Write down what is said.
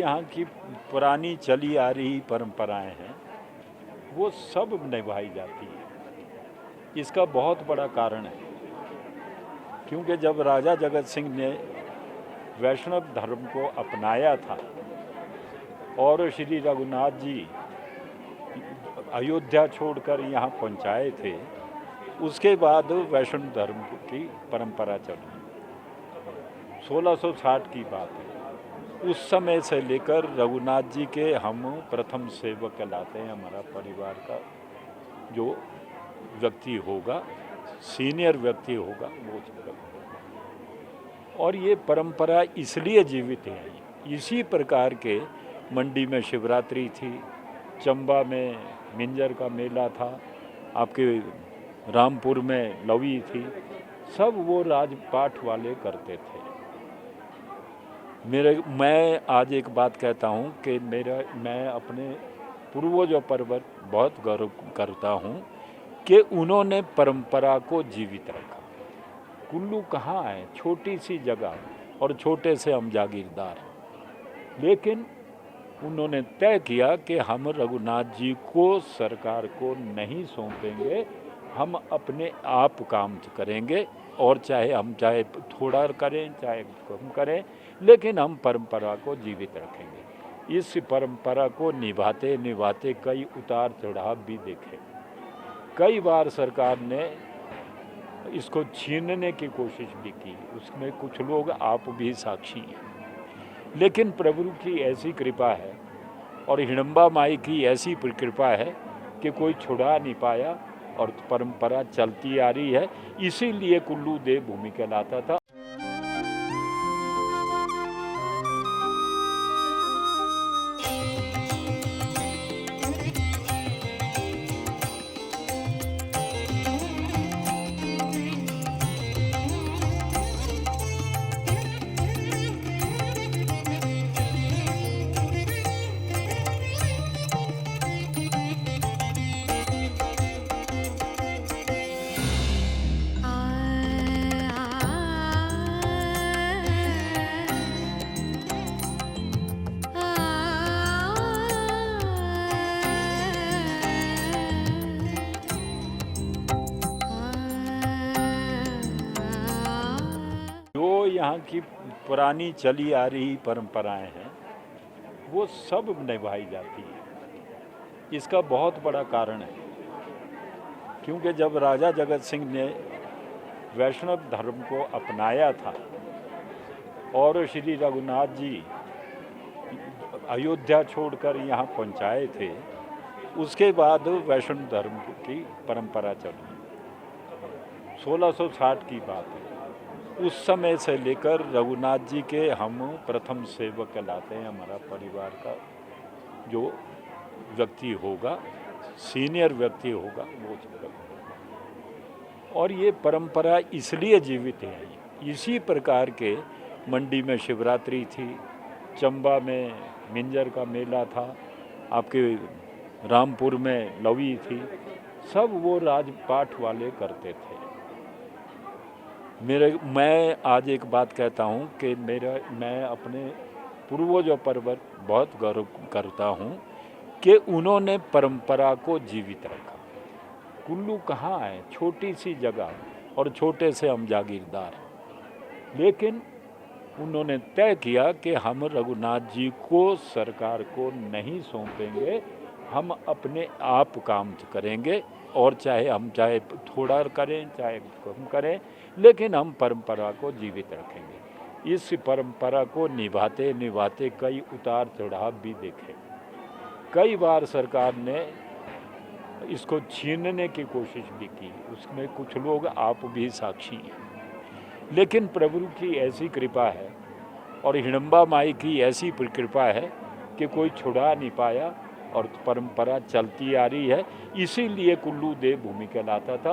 यहाँ की पुरानी चली आ रही परंपराएं हैं वो सब निभाई जाती है। इसका बहुत बड़ा कारण है क्योंकि जब राजा जगत सिंह ने वैष्णव धर्म को अपनाया था और श्री रघुनाथ जी अयोध्या छोड़कर यहाँ पहुँचाए थे, उसके बाद वैष्णव धर्म की परंपरा चली। 1660 की बात है। उस समय से लेकर रघुनाथ जी के हम प्रथम सेवक कहलाते हैं। हमारा परिवार का जो व्यक्ति होगा, सीनियर व्यक्ति होगा, वो सेवक। और ये परंपरा इसलिए जीवित है, इसी प्रकार के मंडी में शिवरात्रि थी, चंबा में मिंजर का मेला था, आपके रामपुर में लवी थी, सब वो राजपाट वाले करते थे। मैं आज एक बात कहता हूँ कि मैं अपने पूर्वजों पर बहुत गर्व करता हूँ कि उन्होंने परंपरा को जीवित रखा। कुल्लू कहाँ है, छोटी सी जगह और छोटे से हम जागीरदार, लेकिन उन्होंने तय किया कि हम रघुनाथ जी को सरकार को नहीं सौंपेंगे, हम अपने आप काम करेंगे और चाहे थोड़ा करें चाहे कम करें, लेकिन हम परंपरा को जीवित रखेंगे। इस परंपरा को निभाते निभाते कई उतार चढ़ाव भी देखे। कई बार सरकार ने इसको छीनने की कोशिश भी की, उसमें कुछ लोग आप भी साक्षी हैं। लेकिन प्रभु की ऐसी कृपा है और हिडम्बा माई की ऐसी कृपा है कि कोई छुड़ा नहीं पाया और परंपरा चलती आ रही है। इसीलिए कुल्लू देव भूमि कहलाता था। जो यहाँ की पुरानी चली आ रही परंपराएं हैं वो सब निभाई जाती है। इसका बहुत बड़ा कारण है क्योंकि जब राजा जगत सिंह ने वैष्णव धर्म को अपनाया था और श्री रघुनाथ जी अयोध्या छोड़कर यहाँ पहुँचाए थे, उसके बाद वैष्णव धर्म की परंपरा चली। 1660 की बात है। उस समय से लेकर रघुनाथ जी के हम प्रथम सेवक कहलाते हैं। हमारा परिवार का जो व्यक्ति होगा, सीनियर व्यक्ति होगा, वो सेवक। और ये परंपरा इसलिए जीवित है, इसी प्रकार के मंडी में शिवरात्रि थी, चंबा में मिंजर का मेला था, आपके रामपुर में लवी थी, सब वो राजपाट वाले करते थे। मैं आज एक बात कहता हूँ कि मैं अपने पूर्वजों पर बहुत गर्व करता हूँ कि उन्होंने परंपरा को जीवित रखा। कुल्लू कहाँ है, छोटी सी जगह और छोटे से हम जागीरदार, लेकिन उन्होंने तय किया कि हम रघुनाथ जी को सरकार को नहीं सौंपेंगे, हम अपने आप काम करेंगे और चाहे थोड़ा करें चाहे कम करें, लेकिन हम परंपरा को जीवित रखेंगे। इस परंपरा को निभाते निभाते कई उतार चढ़ाव भी देखे। कई बार सरकार ने इसको छीनने की कोशिश भी की, उसमें कुछ लोग आप भी साक्षी हैं। लेकिन प्रभु की ऐसी कृपा है और हिडम्बा माई की ऐसी कृपा है कि कोई छुड़ा नहीं पाया और परंपरा चलती आ रही है। इसीलिए कुल्लू देव भूमि कहलाता था।